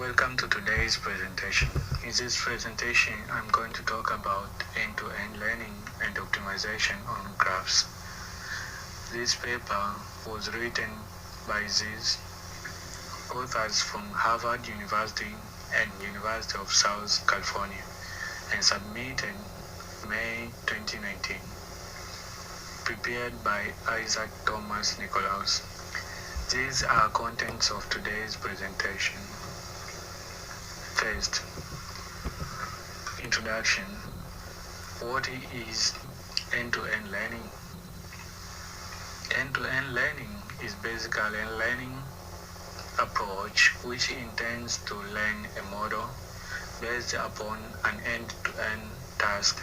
Welcome to today's presentation. In this presentation, I'm going to talk about end-to-end learning and optimization on graphs. This paper was written by these authors from Harvard University and University of South California and submitted May 2019, prepared by Isaac Thomas Nicolaus. These are contents of today's presentation. First, introduction. What is end-to-end learning? End-to-end learning is basically a learning approach which intends to learn a model based upon an end-to-end task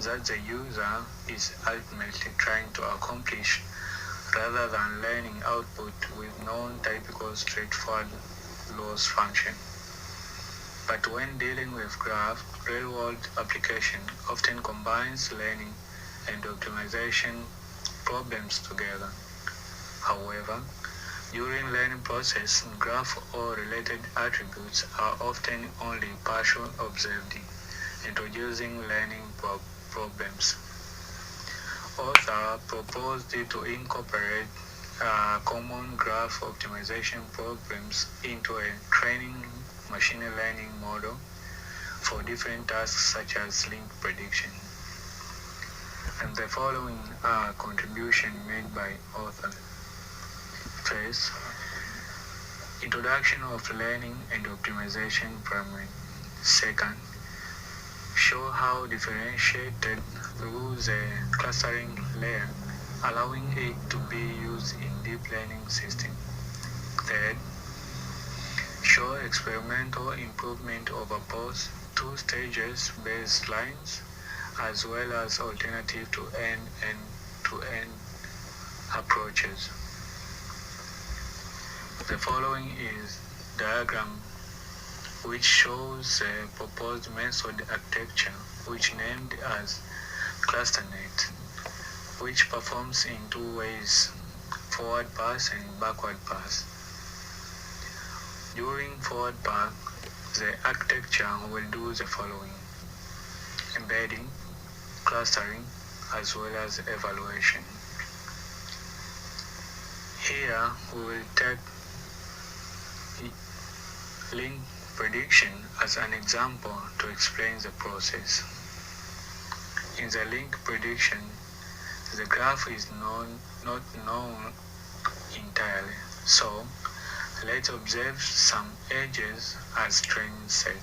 that the user is ultimately trying to accomplish, rather than learning output with non-typical straightforward loss function. But when dealing with graph, real-world application often combines learning and optimization problems together. However, during learning process, graph or related attributes are often only partially observed, introducing learning problems. Author proposed to incorporate common graph optimization problems into a training machine learning model for different tasks such as link prediction. And the following are contributions made by author. First, introduction of learning and optimization framework. Second, show how differentiated through the clustering layer, allowing it to be used in deep learning system. Third, show experimental improvement over both two stages baselines as well as alternative to end-to-end approaches. The following is diagram which shows the proposed method architecture, which named as ClusterNet, which performs in two ways, forward pass and backward pass. During forward pass, the architecture will do the following: embedding, clustering, as well as evaluation. Here we will take link prediction as an example to explain the process. In the link prediction, the graph is not known entirely, so let's observe some edges as training set.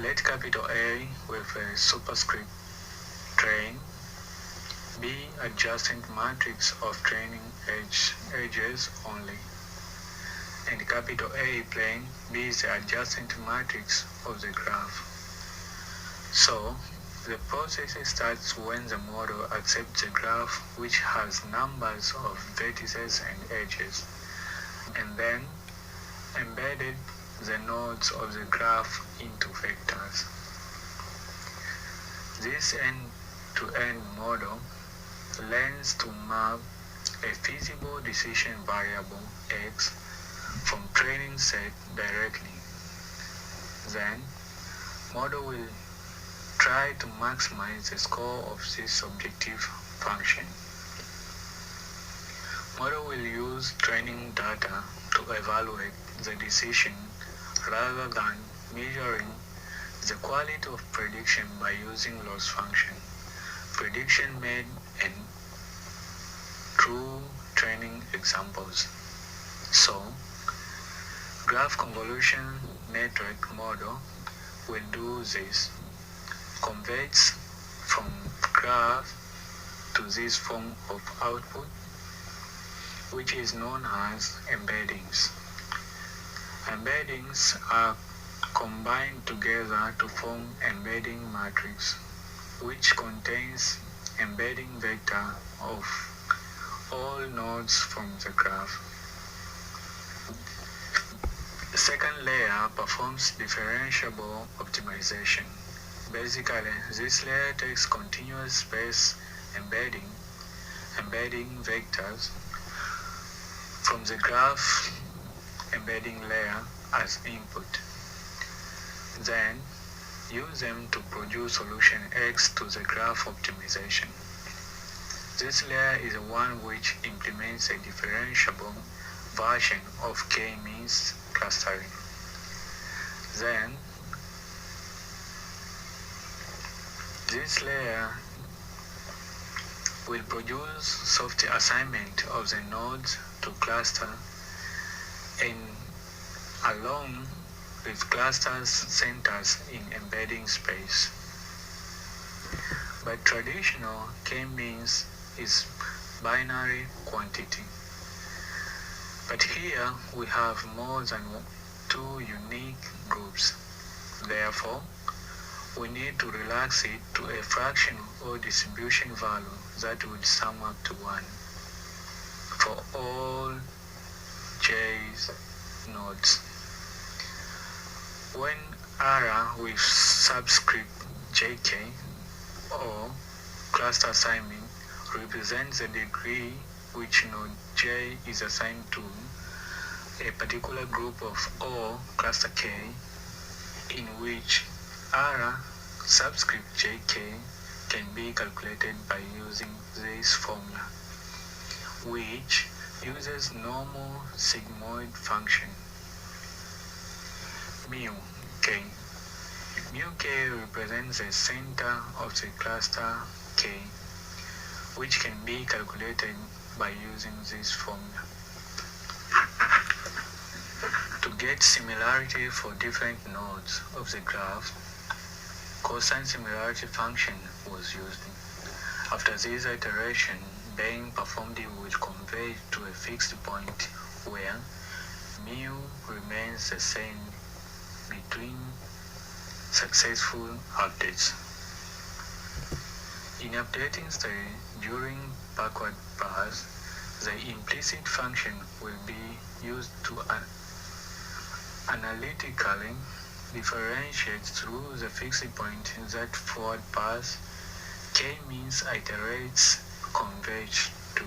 Let capital A with a superscript train be adjacent matrix of training edges only, and capital A plane be the adjacent matrix of the graph. So, the process starts when the model accepts the graph which has numbers of vertices and edges, and then embedded the nodes of the graph into vectors. This end-to-end model learns to map a feasible decision variable x from training set directly. Then, model will try to maximize the score of this objective function. Model will use training data to evaluate the decision rather than measuring the quality of prediction by using loss function, prediction made, and true training examples. So, graph convolution network model will do this: converts from graph to this form of output, which is known as embeddings. Embeddings are combined together to form embedding matrix, which contains embedding vector of all nodes from the graph. The second layer performs differentiable optimization. Basically, this layer takes continuous space embedding vectors from the graph embedding layer as input. Then use them to produce solution X to the graph optimization. This layer is the one which implements a differentiable version of k-means clustering. Then this layer will produce software assignment of the nodes to cluster and along with clusters centers in embedding space. But traditional k-means is binary quantity. But here we have more than two unique groups. Therefore, we need to relax it to a fraction or distribution value that would sum up to 1 for all J's nodes. When R with subscript JK or cluster assignment represents the degree which node J is assigned to a particular group of O cluster K in which R subscript JK can be calculated by using this formula, which uses normal sigmoid function mu k. Mu k represents the center of the cluster K, which can be calculated by using this formula. To get similarity for different nodes of the graph, cosine similarity function was used. After this iteration, being performed will converge to a fixed point where mu remains the same between successful updates. In updating state during backward pass, the implicit function will be used to analytically differentiate through the fixed point that forward pass k-means iterates converge to,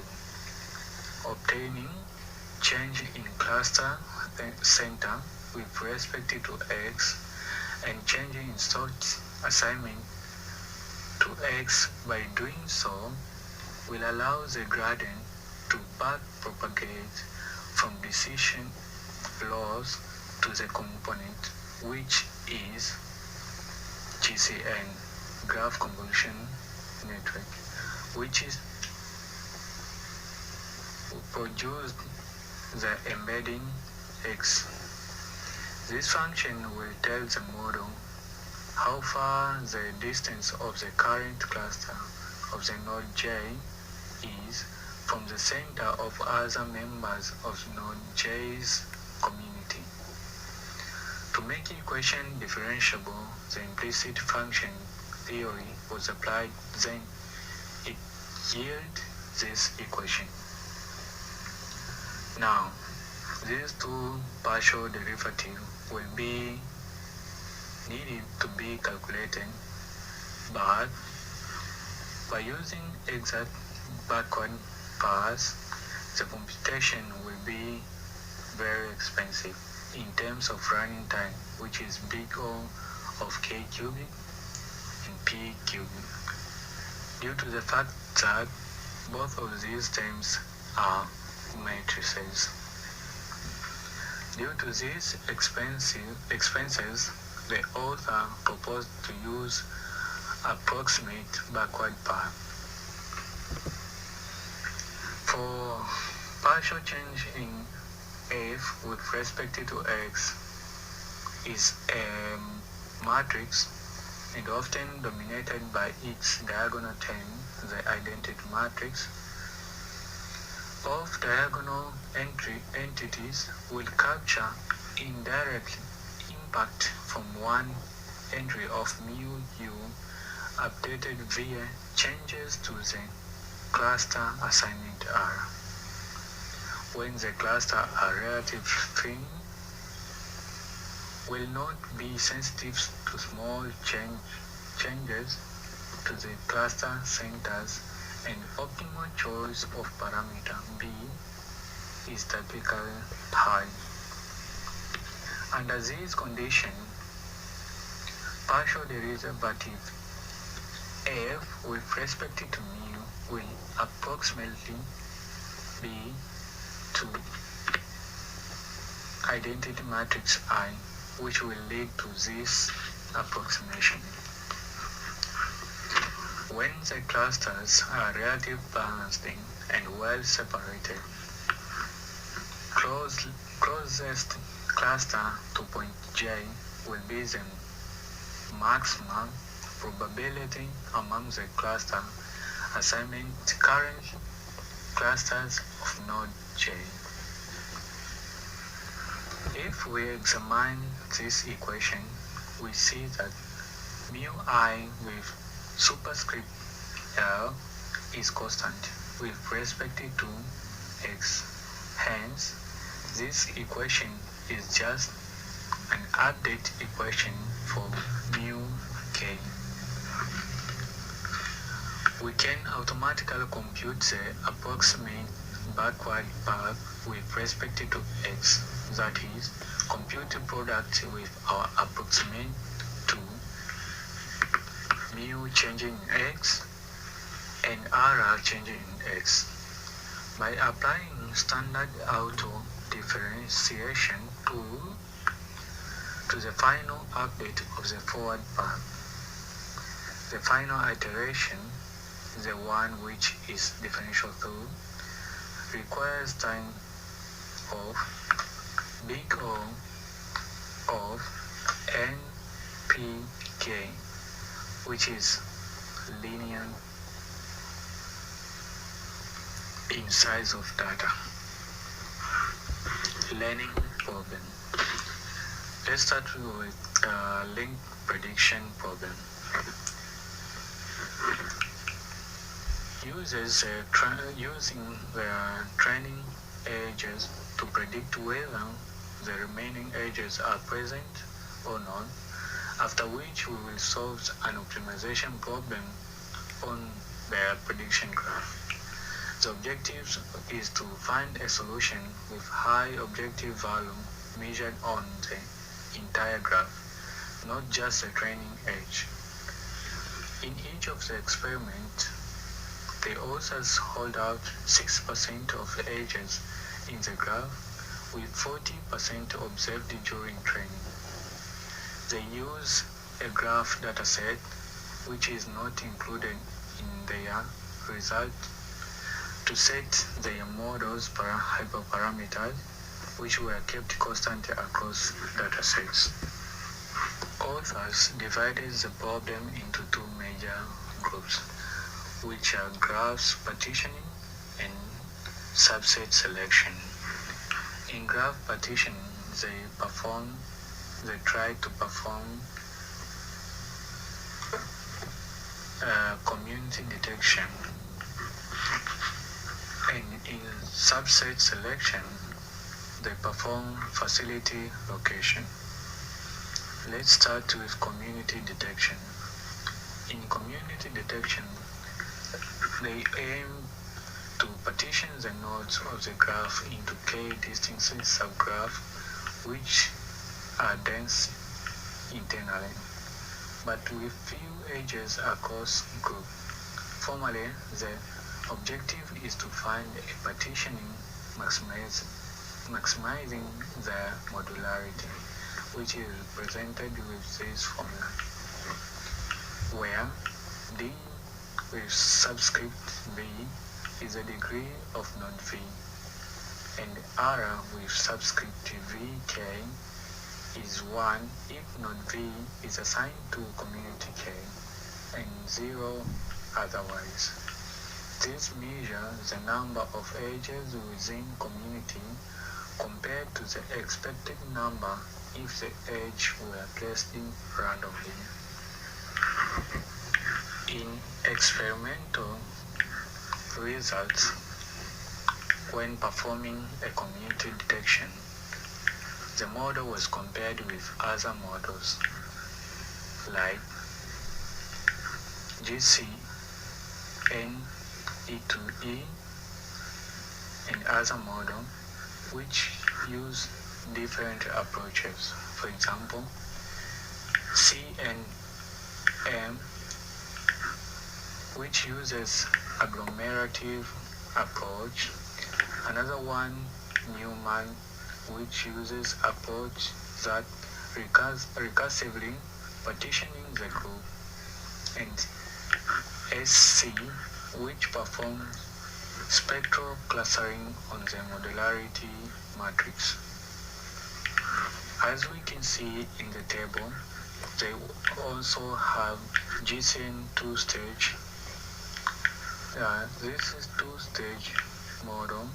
obtaining change in cluster center with respect to X and changing in sort assignment to X. By doing so, will allow the gradient to back propagate from decision loss to the component, which is GCN, Graph Convolution Network, which is produced the embedding X. This function will tell the model how far the distance of the current cluster of the node J is from the center of other members of node J's community. To make equation differentiable, the implicit function theory was applied, then it yields this equation. Now, these two partial derivatives will be needed to be calculated, but by using exact backward pass, the computation will be very expensive in terms of running time, which is big O of k cubic and p cubic, due to the fact that both of these terms are matrices. Due to these expenses, the author proposed to use approximate backward path. For partial change in f with respect to x is a matrix and often dominated by its diagonal term, the identity matrix. Of diagonal entities will capture indirect impact from one entry of mu u updated via changes to the cluster assignment R. When the cluster are relative thin, will not be sensitive to small changes to the cluster centers, and optimal choice of parameter B is typically high. Under this condition, partial derivative f with respect to mu will approximately be to identity matrix I, which will lead to this approximation. When the clusters are relatively balanced and well separated, closest cluster to point J will be the maximum probability among the cluster assignment current clusters of node J. If we examine this equation, we see that mu I with superscript L is constant with respect to x. Hence, this equation is just an update equation for mu k. We can automatically compute the approximate backward path with respect to x, that is, compute the product with our approximate to mu changing in x and r changing in x. By applying standard auto differentiation to the final update of the forward path, the final iteration, the one which is differential through, requires time of big O of npk, which is linear in size of data. Learning problem. Let's start with link prediction problem. Users using their training edges to predict whether the remaining edges are present or not, after which we will solve an optimization problem on their prediction graph. The objective is to find a solution with high objective value measured on the entire graph, not just the training edge. In each of the experiments, the authors hold out 6% of the edges in the graph, with 40% observed during training. They use a graph dataset, which is not included in their result, to set their models hyperparameters, which were kept constant across datasets. Authors divided the problem into two major groups, which are graphs partitioning and subset selection. In graph partitioning, they try to perform community detection, and in subset selection, they perform facility location. Let's start with community detection. In community detection, they aim to partition the nodes of the graph into k distinct subgraphs, which are dense internally, but with few edges across group. Formally, the objective is to find a partitioning maximizing the modularity, which is represented with this formula, where D with subscript V is the degree of node V, and R with subscript Vk is 1 if node V is assigned to community K, and 0 otherwise. This measures the number of edges within community compared to the expected number if the edge were placed in randomly. In experimental results, when performing a community detection, the model was compared with other models like GC, NE2E, and other models which use different approaches. For example, CNM, which uses agglomerative approach. Another one, Newman, which uses approach that recursively partitioning the group, and SC, which performs spectral clustering on the modularity matrix. As we can see in the table, they also have GCN two-stage. This is two-stage model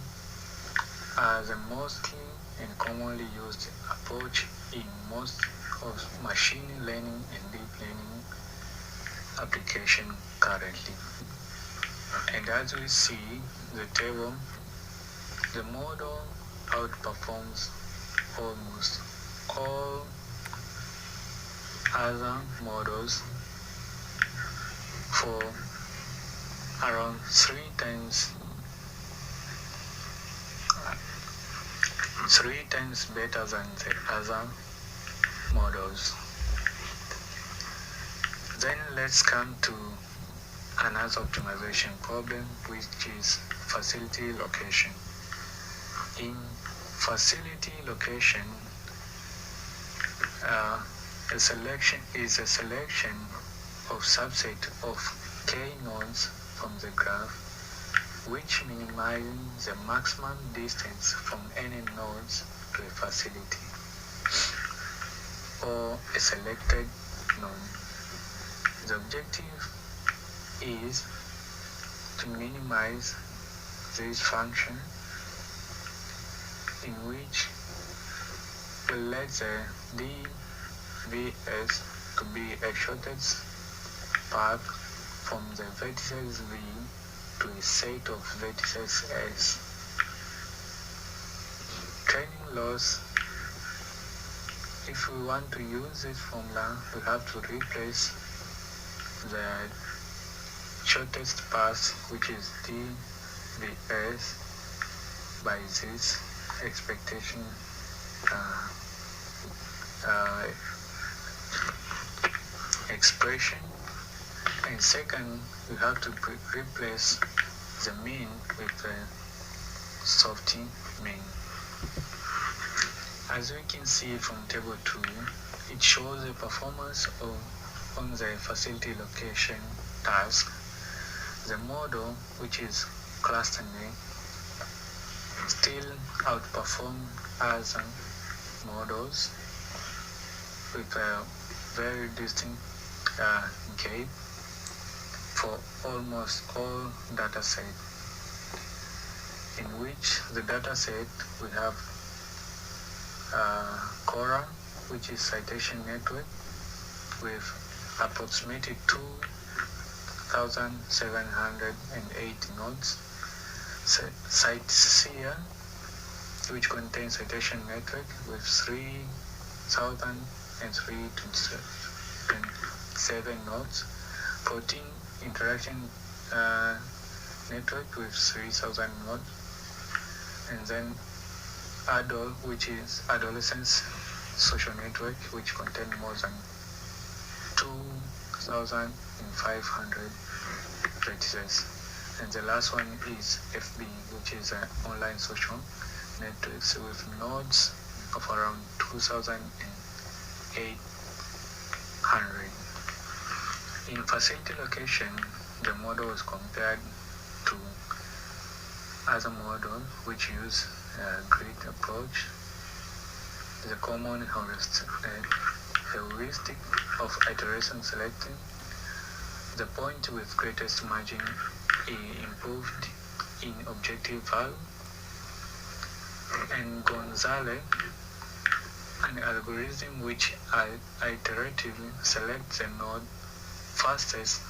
as a mostly and commonly used approach in most of machine learning and deep learning application currently. And as we see the table, the model outperforms almost all other models for around 3 times better than the other models. Then let's come to another optimization problem, which is facility location. In facility location, a selection of subset of k nodes from the graph, which minimizes the maximum distance from any nodes to a facility or a selected node. The objective is to minimize this function, in which we let the dvs to be a shortest path from the vertices V to a set of vertices S. Training loss, if we want to use this formula, we have to replace the shortest path, which is dvs, by this expectation expression. And second, we have to replace the mean with the softy mean. As we can see from table 2, it shows the performance on the facility location task. The model, which is cluster name, still outperform other models with a very distinct gap for almost all data set, in which the data set we have Cora, which is citation network with approximately 2,708 nodes, CiteSeer, which contains citation network with 3,327 nodes, 14 interaction network with 3,000 nodes, and then ADOL, which is adolescence social network, which contains more than 2,500 vertices. And the last one is FB, which is an online social network with nodes of around 2,800. In facility location, the model is compared to other models which use a grid approach. The common heuristic of iteration selecting, the point with greatest margin improved in objective value, and Gonzalez, an algorithm which iteratively selects the node fastest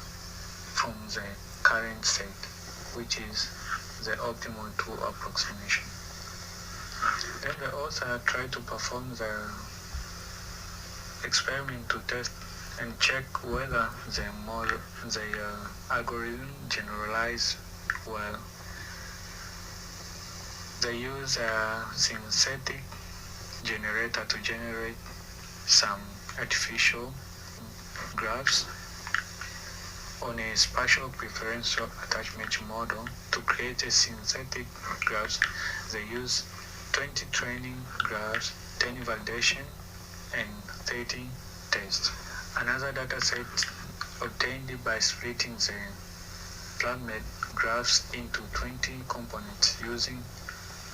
from the current set, which is the optimal tool approximation. Then the author tried to perform the experiment to test and check whether the algorithm generalizes well. They use a synthetic generator to generate some artificial graphs on a spatial preferential attachment model. To create a synthetic graphs, they use 20 training graphs, 10 validation, and 30 tests. Another dataset obtained by splitting the PubMed graphs into 20 components using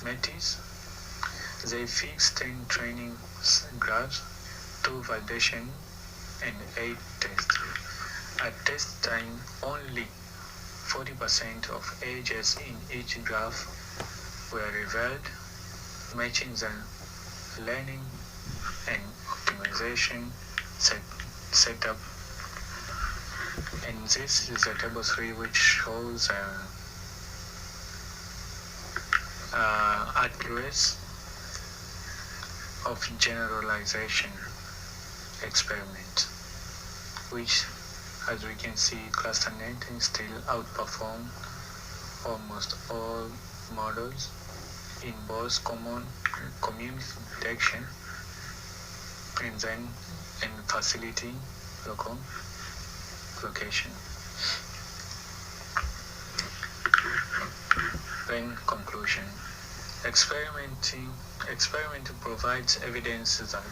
METIS. They fix 10 training graphs, 2 validation, and 8 tests. At test time, only 40% of edges in each graph were revealed, matching the learning and optimization setup. And this is the table 3, which shows accuracy of generalization experiment, which, as we can see, cluster netting still outperform almost all models in both community detection and then in facility location. Then conclusion. Experiment provides evidence that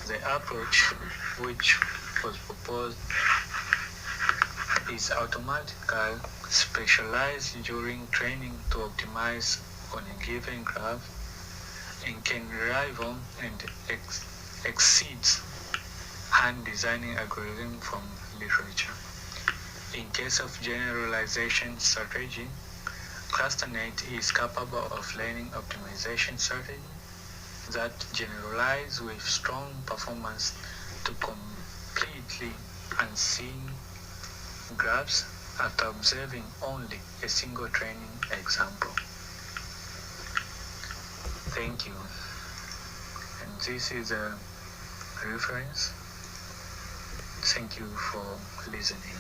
the approach which was proposed is automatically specialized during training to optimize on a given graph and can rival and exceeds hand designing algorithm from literature. In case of generalization strategy, ClusterNet is capable of learning optimization strategy that generalize with strong performance to completely unseen graphs after observing only a single training example. Thank you. And this is a reference. Thank you for listening.